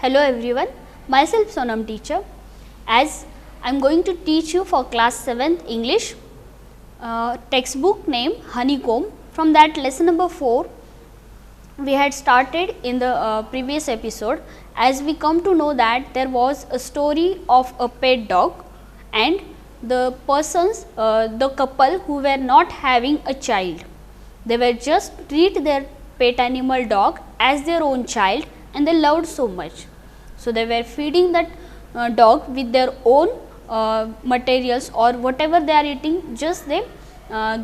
Hello everyone, myself Sonam teacher. As I am going to teach you for class 7th English textbook name Honeycomb. From that lesson number 4 we had started in the previous episode, as we come to know that there was a story of a pet dog and the persons, the couple who were not having a child. They were just treat their pet animal dog as their own child and they loved so much. So, they were feeding that dog with their own materials or whatever they are eating, just they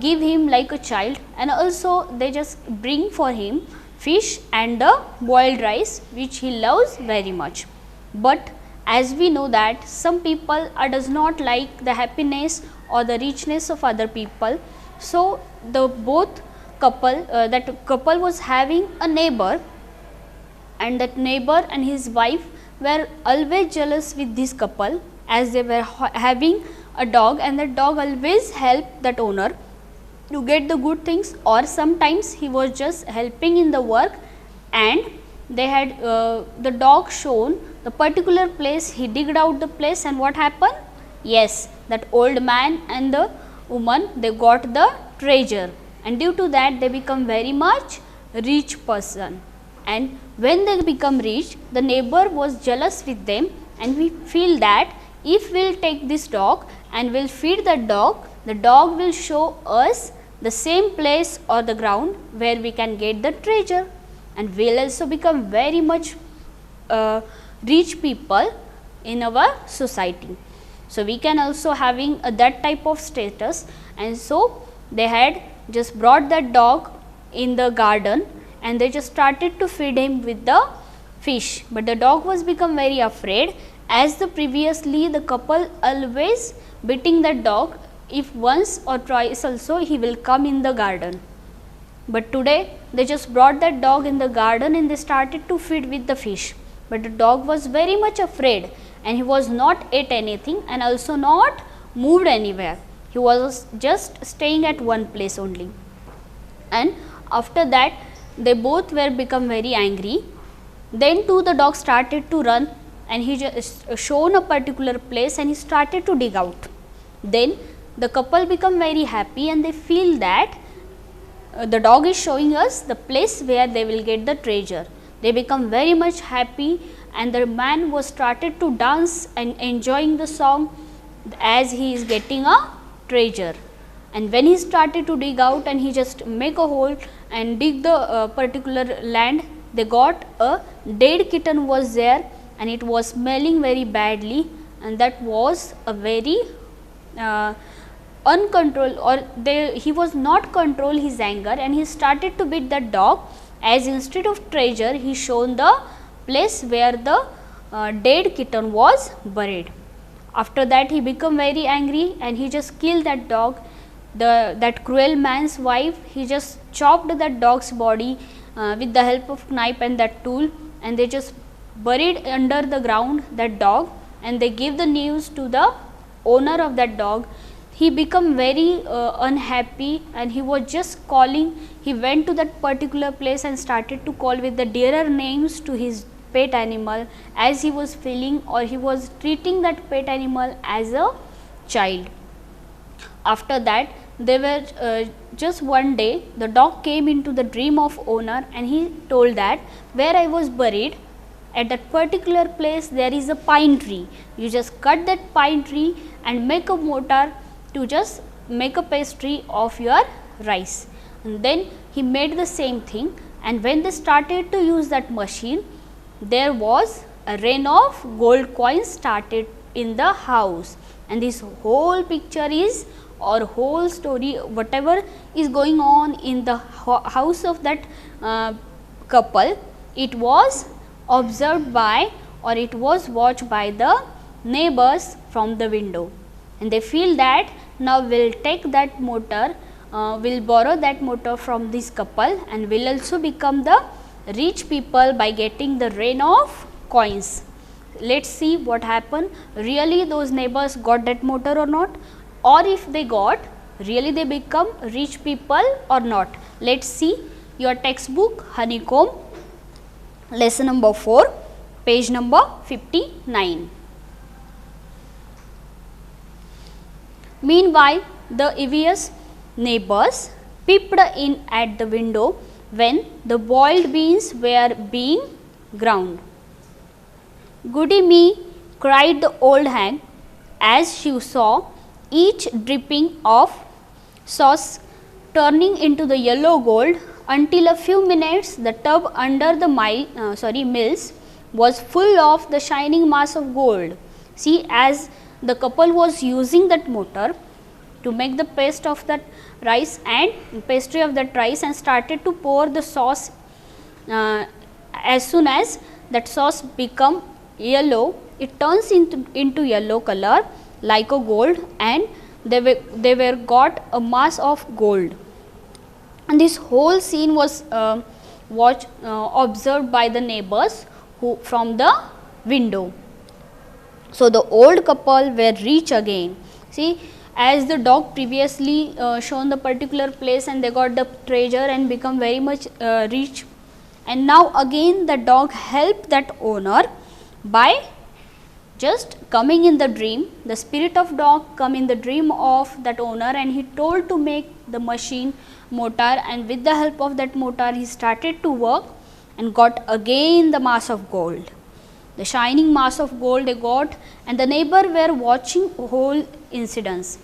give him like a child, and also they just bring for him fish and the boiled rice which he loves very much. But as we know that some people does not like the happiness or the richness of other people. So, the both couple that couple was having a neighbor, and that neighbor and his wife were always jealous with this couple, as they were having a dog and that dog always helped that owner to get the good things, or sometimes he was just helping in the work and they had the dog shown the particular place, he digged out the place, and what happened? Yes, that old man and the woman, they got the treasure, and due to that they become very much rich person. And when they become rich, the neighbor was jealous with them, and we feel that if we will take this dog and we will feed the dog will show us the same place or the ground where we can get the treasure, and we will also become very much rich people in our society. So, we can also having that type of status, and so they had just brought that dog in the garden and they just started to feed him with the fish, but the dog was become very afraid, as the previously the couple always beating that dog, if once or twice also he will come in the garden. But today they just brought that dog in the garden and they started to feed with the fish, but the dog was very much afraid and he was not ate anything and also not moved anywhere. He was just staying at one place only, and after that they both were become very angry. Then too the dog started to run and he just shown a particular place and he started to dig out. Then the couple become very happy and they feel that the dog is showing us the place where they will get the treasure. They become very much happy, and the man was started to dance and enjoying the song as he is getting a treasure. And when he started to dig out and he just make a hole and dig the particular land, they got a dead kitten was there and it was smelling very badly, and that was a very uncontrolled, or he was not control his anger and he started to beat that dog, as instead of treasure he shown the place where the dead kitten was buried. After that he become very angry and he just killed that dog. That cruel man's wife, he just chopped that dog's body with the help of knife and that tool, and they just buried under the ground that dog, and they gave the news to the owner of that dog. He become very unhappy and he was just calling, he went to that particular place and started to call with the dearer names to his pet animal, as he was feeling or he was treating that pet animal as a child. After that they were just one day the dog came into the dream of owner and he told that where I was buried, at that particular place there is a pine tree. You just cut that pine tree and make a mortar to just make a pastry of your rice. And then he made the same thing, and when they started to use that machine, there was a rain of gold coins started in the house, and this whole picture is, or whole story, whatever is going on in the house of that couple, it was observed by, or it was watched by the neighbors from the window, and they feel that now we will take that motor, will borrow that motor from this couple and will also become the rich people by getting the rain of coins. Let us see what happened. Really those neighbors got that motor or not, or if they got, really they become rich people or not. Let us see your textbook Honeycomb lesson number 4. page number 59. Meanwhile, the envious neighbors peeped in at the window when the boiled beans were being ground. "Goody me," cried the old hag, as she saw each dripping of sauce turning into the yellow gold, until a few minutes the tub under the mills was full of the shining mass of gold. See, as the couple was using that mortar to make the paste of that rice and pastry of that rice, and started to pour the sauce, as soon as that sauce become yellow, it turns into yellow color like a gold, and they were got a mass of gold. And this whole scene was observed by the neighbors who from the window. So, the old couple were rich again. See, as the dog previously shown the particular place, and they got the treasure and become very much rich, and now again the dog helped that owner by just coming in the dream. The spirit of dog come in the dream of that owner, and he told to make the machine motor, and with the help of that motor he started to work and got again the mass of gold. The shining mass of gold they got, and the neighbor were watching whole incidents.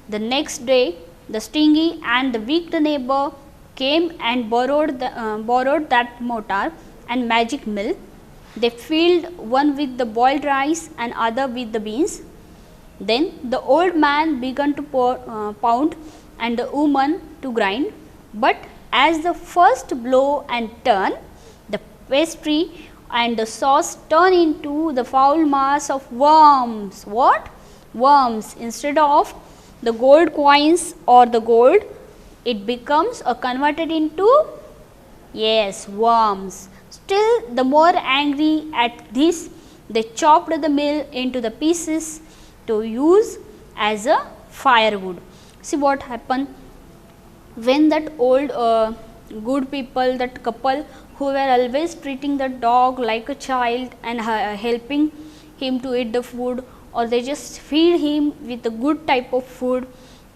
The next day, the stingy and the weak neighbor came and borrowed that mortar and magic mill. They filled one with the boiled rice and other with the beans. Then the old man began to pound, and the woman to grind. But as the first blow and turn, the pastry and the sauce turn into the foul mass of worms. What? Worms. Instead of the gold coins or the gold, it becomes converted into, yes, worms. Still the more angry at this, they chopped the mill into the pieces to use as a firewood. See what happened when that old good people, that couple who were always treating the dog like a child and helping him to eat the food, or they just feed him with a good type of food,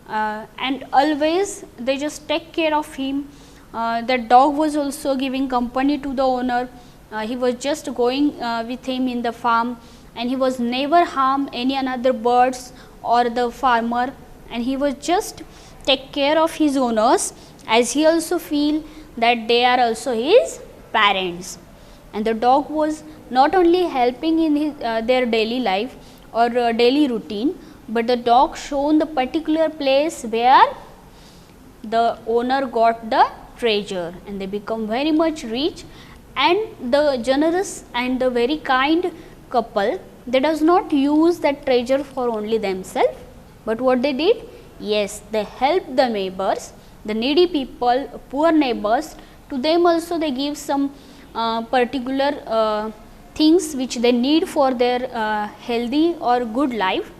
and always they just take care of him. That dog was also giving company to the owner. He was just going with him in the farm, and he was never harm any another birds or the farmer, and he was just take care of his owners, as he also feel that they are also his parents. And the dog was not only helping in his, their daily life or daily routine, but the dog shown the particular place where the owner got the treasure, and they become very much rich. And the generous and the very kind couple, they does not use that treasure for only themselves, but what they did, yes, they helped the neighbors, the needy people, poor neighbors. To them also they give some particular things which they need for their healthy or good life.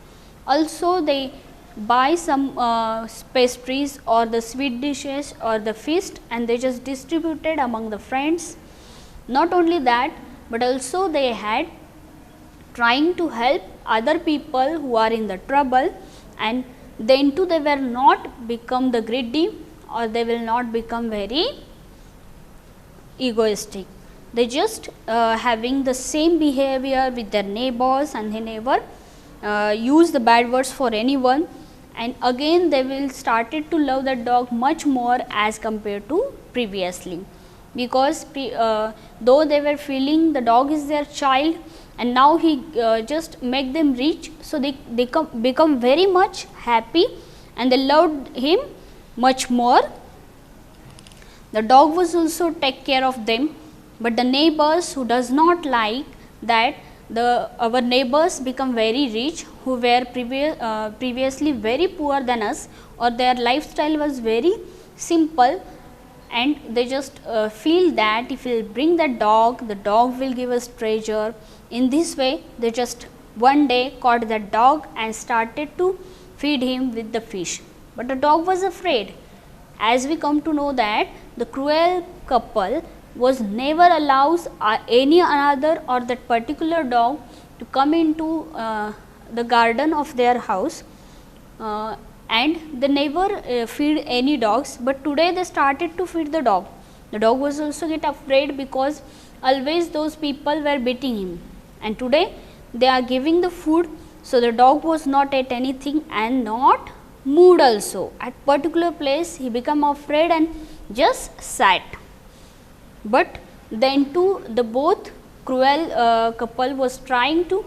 Also they buy some pastries or the sweet dishes or the feast, and they just distributed among the friends. Not only that, but also they had trying to help other people who are in the trouble, and then too they were not become the greedy, or they will not become very egoistic. They just having the same behavior with their neighbors, and they never use the bad words for anyone. And again they will started to love the dog much more as compared to previously, because though they were feeling the dog is their child, and now he just make them rich, so they become very much happy, and they loved him much more. The dog was also take care of them, but the neighbors who does not like that our neighbors become very rich, who were previously very poor than us, or their lifestyle was very simple, and they just feel that if we will bring the dog will give us treasure. In this way they just one day caught the dog and started to feed him with the fish, but the dog was afraid. As we come to know that the cruel couple was never allows any another or that particular dog to come into the garden of their house, and they never feed any dogs, but today they started to feed the dog. The dog was also get afraid because always those people were beating him, and today they are giving the food. So, the dog was not ate anything and not moved also. At particular place he become afraid and just sat. But then too the both cruel couple was trying to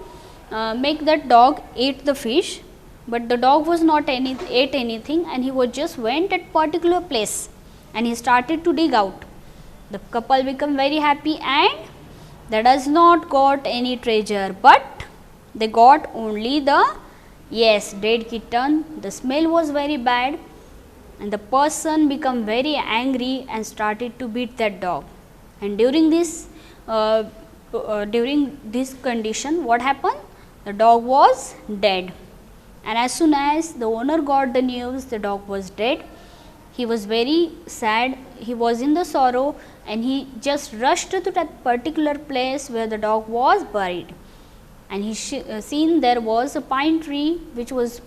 make that dog eat the fish, but the dog was not ate anything, and he was just went at particular place and he started to dig out. The couple become very happy and they does not got any treasure, but they got only the dead kitten. The smell was very bad and the person become very angry and started to beat that dog. And during this condition, what happened? The dog was dead, and as soon as the owner got the news the dog was dead, he was very sad, he was in the sorrow, and he just rushed to that particular place where the dog was buried. And he seen there was a pine tree which was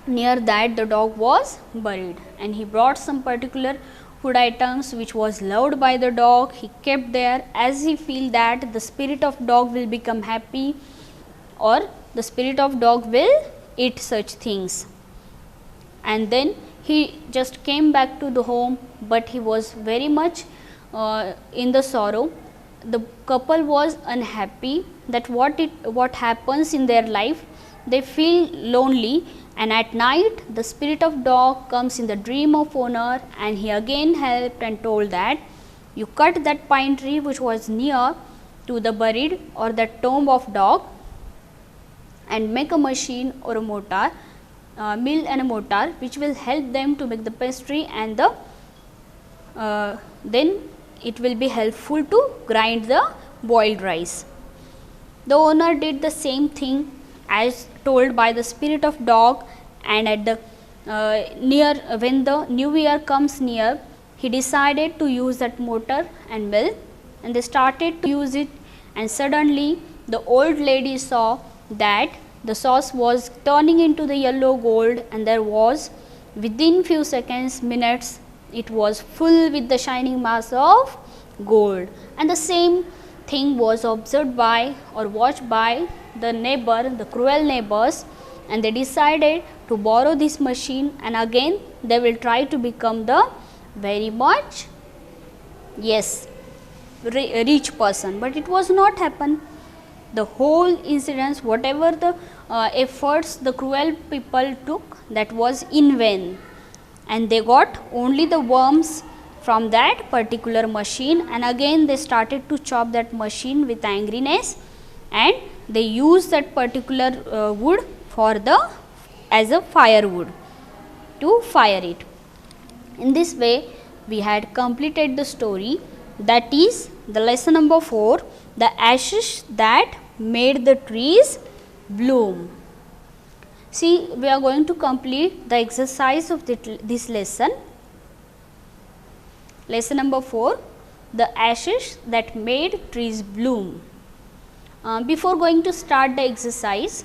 near that the dog was buried, and he brought some particular food items which was loved by the dog. He kept there as he feel that the spirit of dog will become happy, or the spirit of dog will eat such things. And then he just came back to the home, but he was very much in the sorrow. The couple was unhappy that what happens in their life. They feel lonely, and at night the spirit of dog comes in the dream of owner, and he again helped and told that you cut that pine tree which was near to the buried or the tomb of dog, and make a machine or a mortar, mill and a mortar which will help them to make the pastry, and the then it will be helpful to grind the boiled rice. The owner did the same thing as told by the spirit of dog, and at the when the new year comes near, he decided to use that mortar and mill, and they started to use it, and suddenly the old lady saw that the sauce was turning into the yellow gold, and there was within few seconds, minutes, it was full with the shining mass of gold. And the same thing was observed by or watched by the neighbor, the cruel neighbors, and they decided to borrow this machine, and again they will try to become the very much rich person, but it was not happen. The whole incidents, whatever the efforts the cruel people took, that was in vain, and they got only the worms from that particular machine, and again they started to chop that machine with angriness, and they used that particular wood for the as a firewood to fire it. In this way we had completed the story, that is the lesson number 4, the ashes that made the trees bloom. See, we are going to complete the exercise of this lesson. Lesson number 4, the ashes that made trees bloom. Before going to start the exercise,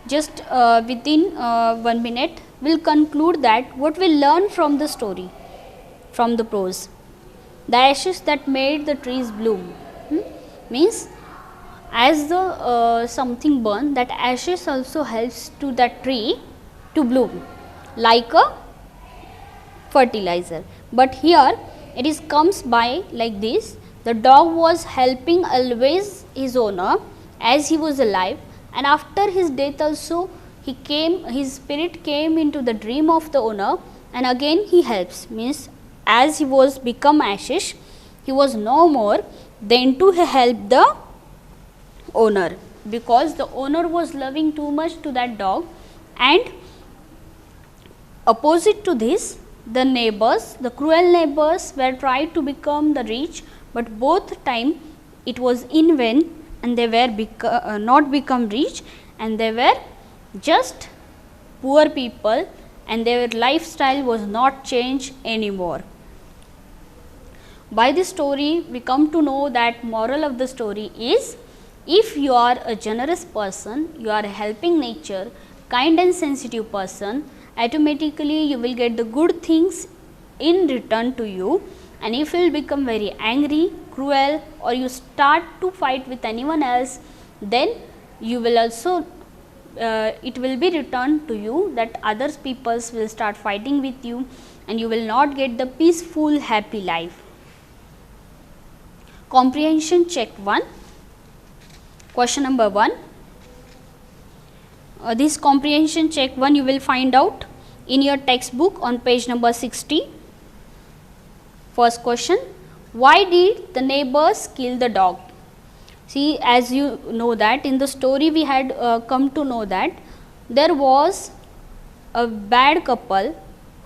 just within 1 minute, we will conclude that what we learn from the story, from the prose. The ashes that made the trees bloom means, as the something burn, that ashes also helps to that tree to bloom like a fertilizer. But here it is comes by like this, the dog was helping always his owner as he was alive, and after his death also his spirit came into the dream of the owner, and again he helps, means as he was become ashes, he was no more, then to help the owner, because the owner was loving too much to that dog. And opposite to this, the neighbors, the cruel neighbors were tried to become the rich, but both time it was in vain, and they were not become rich, and they were just poor people, and their lifestyle was not changed anymore. By this story we come to know that moral of the story is, if you are a generous person, you are a helping nature, kind and sensitive person, automatically you will get the good things in return to you. And if you will become very angry, cruel, or you start to fight with anyone else, then you will also it will be returned to you that others peoples will start fighting with you and you will not get the peaceful happy life. Comprehension check 1. Question number 1. This comprehension check 1 you will find out in your textbook on page number 60. First question, why did the neighbors kill the dog? See, as you know that in the story we had come to know that there was a bad couple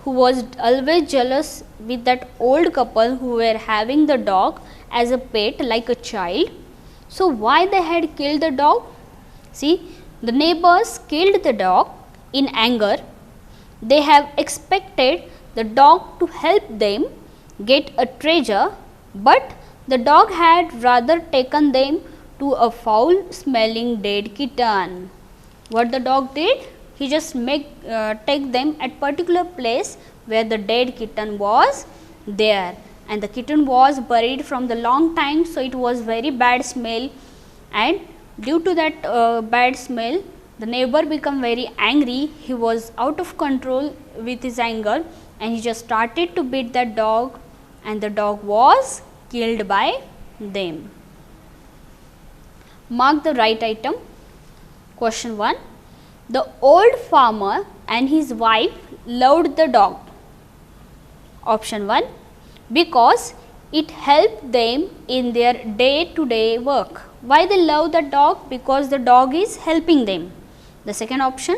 who was always jealous with that old couple who were having the dog as a pet like a child. So, why they had killed the dog? See, the neighbors killed the dog in anger. They have expected the dog to help them get a treasure, but the dog had rather taken them to a foul smelling dead kitten. What the dog did? He just take them at particular place where the dead kitten was there, and the kitten was buried from the long time, so it was very bad smell, and due to that bad smell the neighbor become very angry. He was out of control with his anger and he just started to beat that dog, and the dog was killed by them. Mark the right item. Question 1. The old farmer and his wife loved the dog. Option 1. Because it helped them in their day-to-day work. Why they love the dog? Because the dog is helping them. The second option,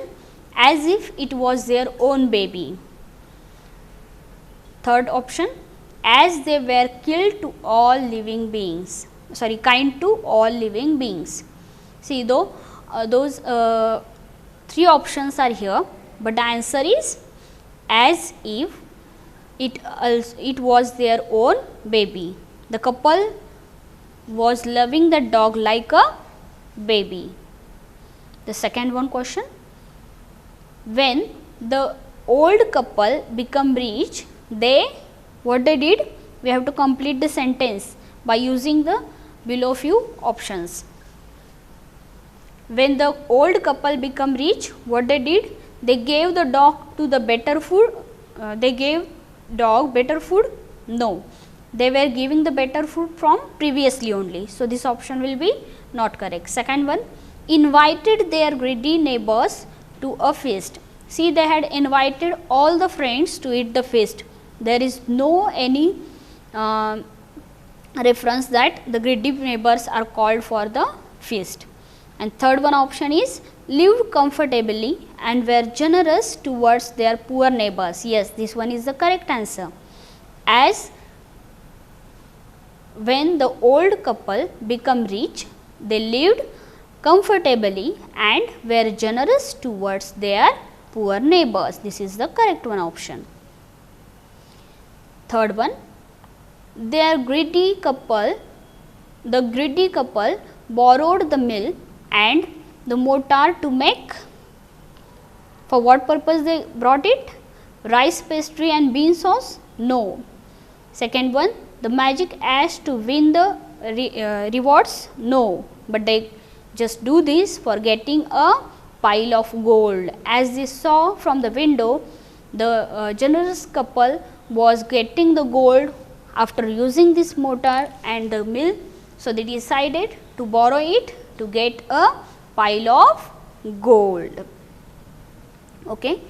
as if it was their own baby. Third option, as they were killed to all living beings. Kind to all living beings. See, though those three options are here, but the answer is as if it was their own baby. The couple was loving the dog like a baby. The second one question, when the old couple become rich, what they did? We have to complete the sentence by using the below few options. When the old couple become rich, what they did? They gave the dog to the better food. They gave dog better food? No, they were giving the better food from previously only. So, this option will be not correct. Second one, invited their greedy neighbors to a feast. See, they had invited all the friends to eat the feast. There is no any reference that the greedy neighbors are called for the feast. And third one option is lived comfortably and were generous towards their poor neighbors. Yes, this one is the correct answer. As when the old couple become rich, they lived comfortably and were generous towards their poor neighbors. This is the correct one option. Third one, the greedy couple borrowed the mill and the mortar to make, for what purpose they brought it? Rice pastry and bean sauce? No. Second one, the magic ash to win the rewards? No, but they just do this for getting a pile of gold. As they saw from the window, the generous couple was getting the gold after using this mortar and the mill. So, they decided to borrow it to get a pile of gold. Okay.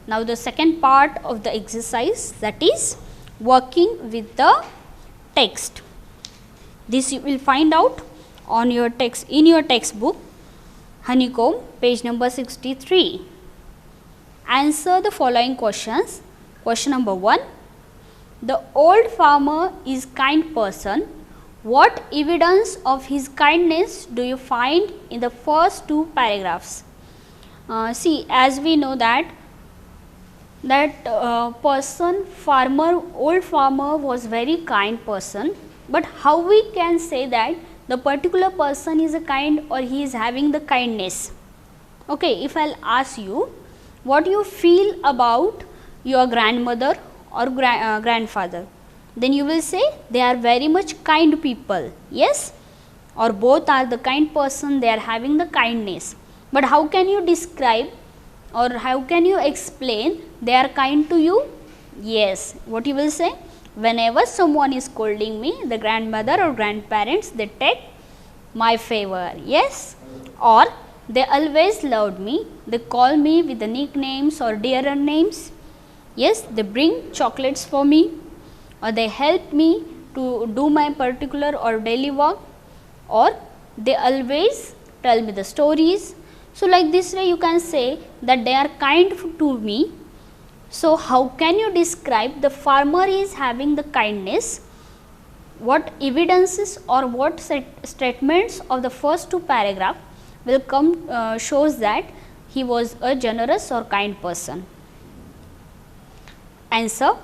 Now, the second part of the exercise, that is working with the text. This you will find out on your text in your textbook Honeycomb, page number 63. Answer the following questions. Question number 1. The old farmer is kind person. What evidence of his kindness do you find in the first two paragraphs? See, as we know that that old farmer was very kind person, but how we can say that the particular person is a kind or he is having the kindness? Okay, if I will ask you what you feel about your grandmother or grandfather, then you will say they are very much kind people, yes, or both are the kind person, they are having the kindness. But how can you describe or how can you explain they are kind to you? Yes, what you will say? Whenever someone is scolding me, the grandmother or grandparents, they take my favor, yes, or they always loved me, they call me with the nicknames or dearer names, yes, they bring chocolates for me, or they help me to do my particular or daily work, or they always tell me the stories. So, like this way you can say that they are kind to me. So, how can you describe the farmer is having the kindness? What evidences or what statements of the first two paragraph will come shows that he was a generous or kind person? Answer: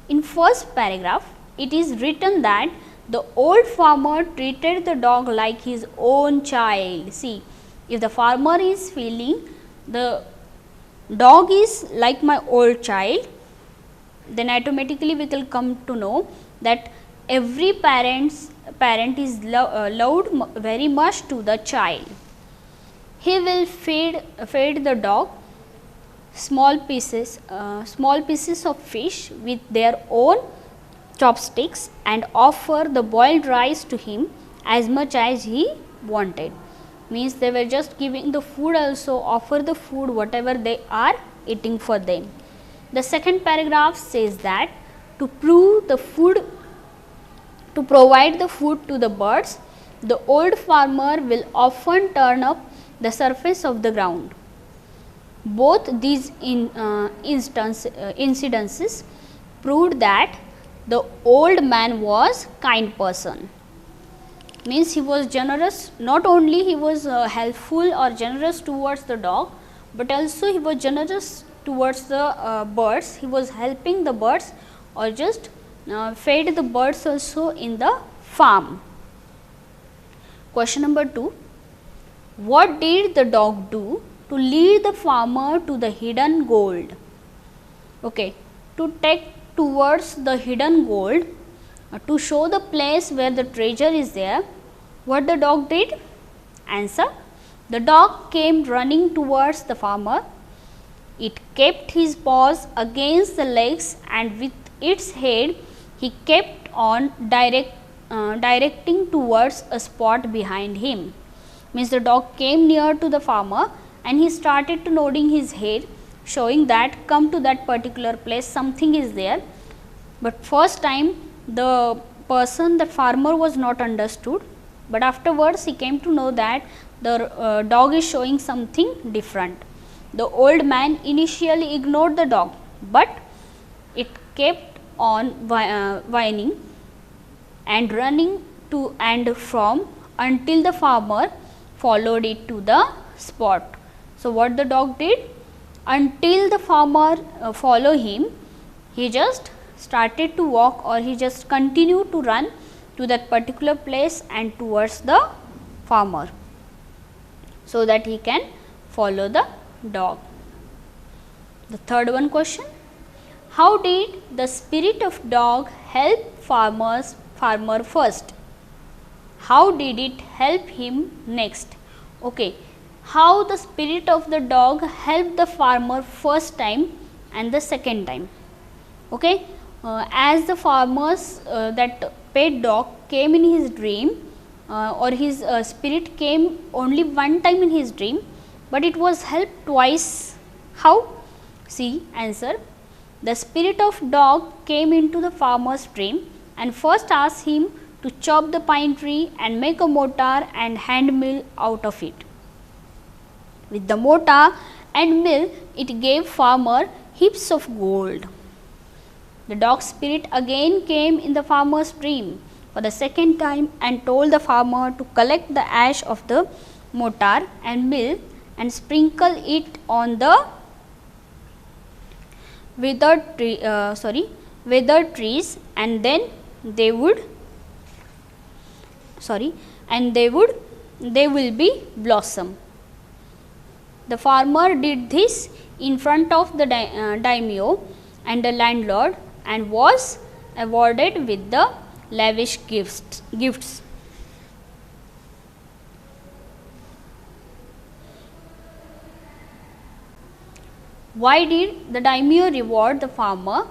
in first paragraph it is written that the old farmer treated the dog like his own child. See, if the farmer is feeling the dog is like my old child, then automatically we will come to know that every parent is loved very much to the child. He will feed the dog small pieces of fish with their own chopsticks and offer the boiled rice to him as much as he wanted. Means they were just giving the food, also offer the food whatever they are eating for them. The second paragraph says that to provide the food to the birds, the old farmer will often turn up the surface of the ground. Both these incidences proved that the old man was kind person. Means he was generous, not only he was helpful or generous towards the dog, but also he was generous towards the birds. He was helping the birds or just fed the birds also in the farm. Question number 2. What did the dog do to lead the farmer to the hidden gold? Okay, to take towards the hidden gold, to show the place where the treasure is there, what the dog did? Answer: the dog came running towards the farmer. It kept his paws against the legs and with its head he kept on directing towards a spot behind him. Means the dog came near to the farmer and he started to nodding his head, showing that come to that particular place, something is there. But first time the farmer was not understood, but afterwards he came to know that the dog is showing something different. The old man initially ignored the dog, but it kept on whining and running to and from until the farmer followed it to the spot. So, what the dog did? Until the farmer followed him, he just started to walk or he just continued to run to that particular place and towards the farmer, so that he can follow the dog. The third one question: how did the spirit of dog help farmer first? How did it help him next? Okay, how the spirit of the dog helped the farmer first time and the second time. Okay, as the farmer's that pet dog came in his dream, or his spirit came only one time in his dream, but it was helped twice. How? See, answer: the spirit of dog came into the farmer's dream and first asked him to chop the pine tree and make a mortar and hand mill out of it. With the mortar and mill, it gave farmer heaps of gold. The dog spirit again came in the farmer's dream for the second time and told the farmer to collect the ash of the mortar and mill and sprinkle it on the withered trees, and then they would they will be blossom. The farmer did this in front of the daimyo and the landlord, and was awarded with the lavish gifts. Why did the daimyo reward the farmer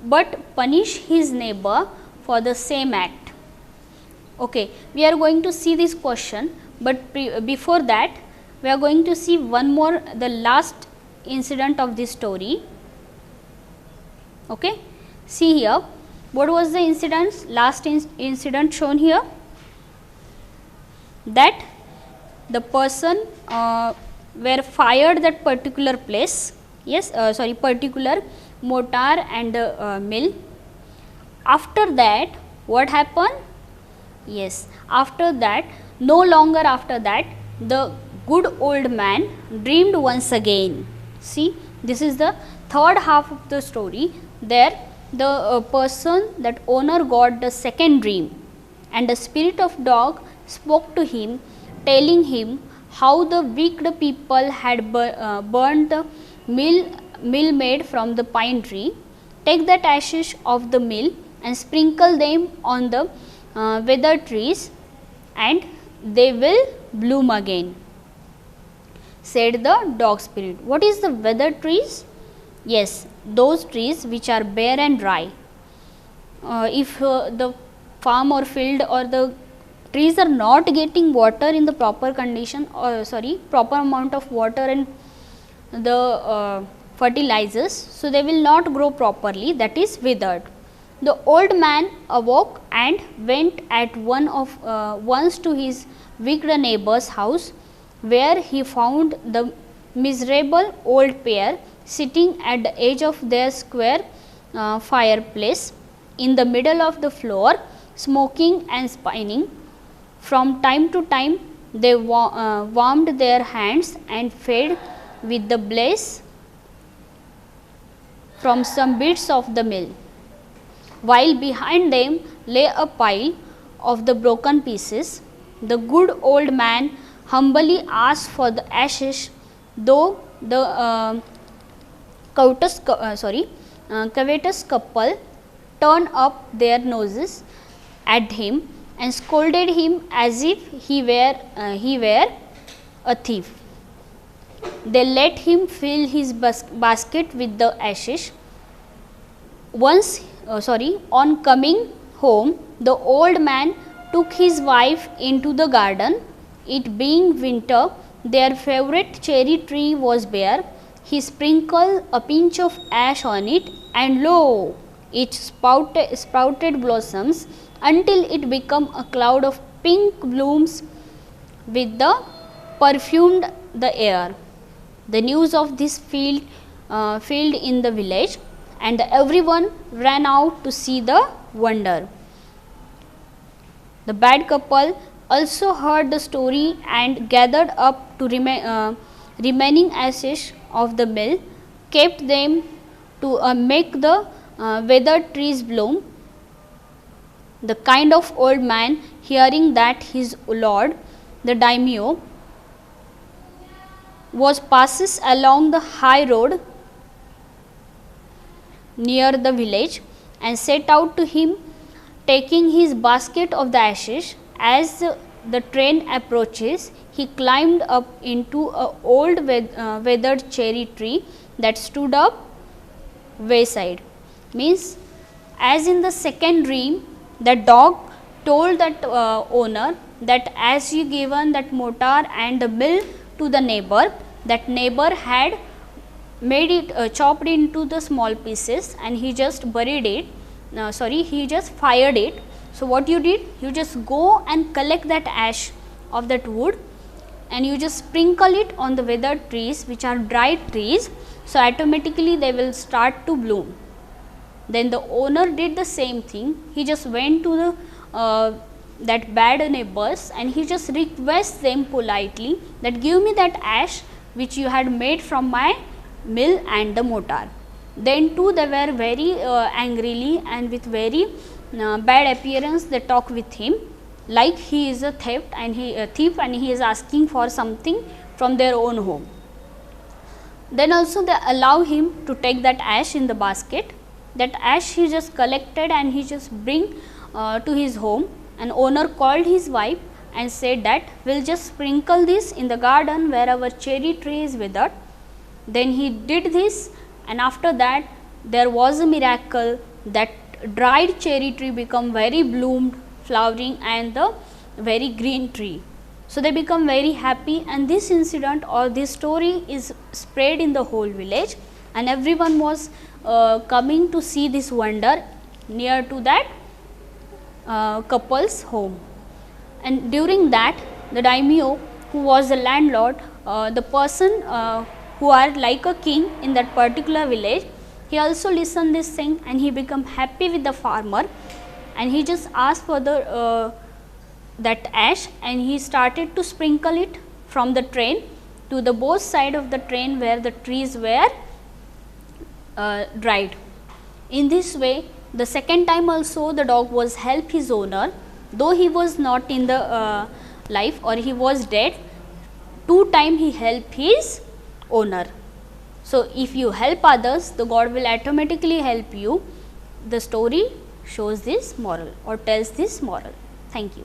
but punish his neighbor for the same act? Okay, we are going to see this question, but before that we are going to see one more, the last incident of this story. Okay, see here, what was the incident, last incident shown here? That the person were fired that particular place, yes, particular mortar and mill. After that, what happened? Yes, after that, no longer after that, the good old man dreamed once again. See, this is the third half of the story. There, the person, that owner, got the second dream, and the spirit of dog spoke to him, telling him how the wicked people had burned the mill made from the pine tree. Take that ashes of the mill and sprinkle them on the withered trees, and they will bloom again, said the dog spirit. What is the withered trees? Yes, those trees which are bare and dry. If the farm or field or the trees are not getting water in the proper condition, or proper amount of water and the fertilizers, so they will not grow properly, that is withered. The old man awoke and went at once to his wicked neighbor's house, where he found the miserable old pair sitting at the edge of their square fireplace in the middle of the floor, smoking and spinning. From time to time they warmed their hands and fed with the blaze from some bits of the mill, while behind them lay a pile of the broken pieces. The good old man humbly asked for the ashes, though the covetous couple turned up their noses at him and scolded him as if he were a thief. They let him fill his basket with the ashes. On coming home, the old man took his wife into the garden. It being winter, their favorite cherry tree was bare. He sprinkled a pinch of ash on it, and lo, it sprouted blossoms until it became a cloud of pink blooms with the perfumed the air. The news of this filled in the village, and everyone ran out to see the wonder. The bad couple also heard the story and gathered up to remaining ashes of the mill, kept them to make the withered trees bloom. The kind of old man, hearing that his lord, the daimyo, was passes along the high road near the village, and set out to him, taking his basket of the ashes. As the train approaches, he climbed up into an old withered cherry tree that stood up wayside. Means, as in the second dream, the dog told that owner that as he given that mortar and the mill to the neighbor, that neighbor had made it chopped into the small pieces, and he just buried it, he just fired it. So, what you did, you just go and collect that ash of that wood, and you just sprinkle it on the withered trees which are dry trees. So, automatically they will start to bloom. Then the owner did the same thing. He just went to the that bad neighbors, and he just requests them politely that give me that ash which you had made from my mill and the mortar. Then too they were very angrily and with very bad appearance they talk with him, like he is a thief and he is asking for something from their own home. Then also they allow him to take that ash in the basket. That ash he just collected and he just bring to his home. An owner called his wife and said that we will just sprinkle this in the garden where our cherry tree is withered. Then he did this, and after that there was a miracle, that dried cherry tree become very bloomed, flowering and the very green tree. So they become very happy, and this incident or this story is spread in the whole village, and everyone was coming to see this wonder near to that couple's home. And during that, the daimyo, who was the landlord, the person who are like a king in that particular village, he also listened this thing and he become happy with the farmer, and he just asked for the that ash, and he started to sprinkle it from the train to the both side of the train where the trees were dried. In this way, the second time also the dog was help his owner, though he was not in the life or he was dead. 2 times he helped his owner. So if you help others, the God will automatically help you. The story shows this moral or tells this moral. Thank you.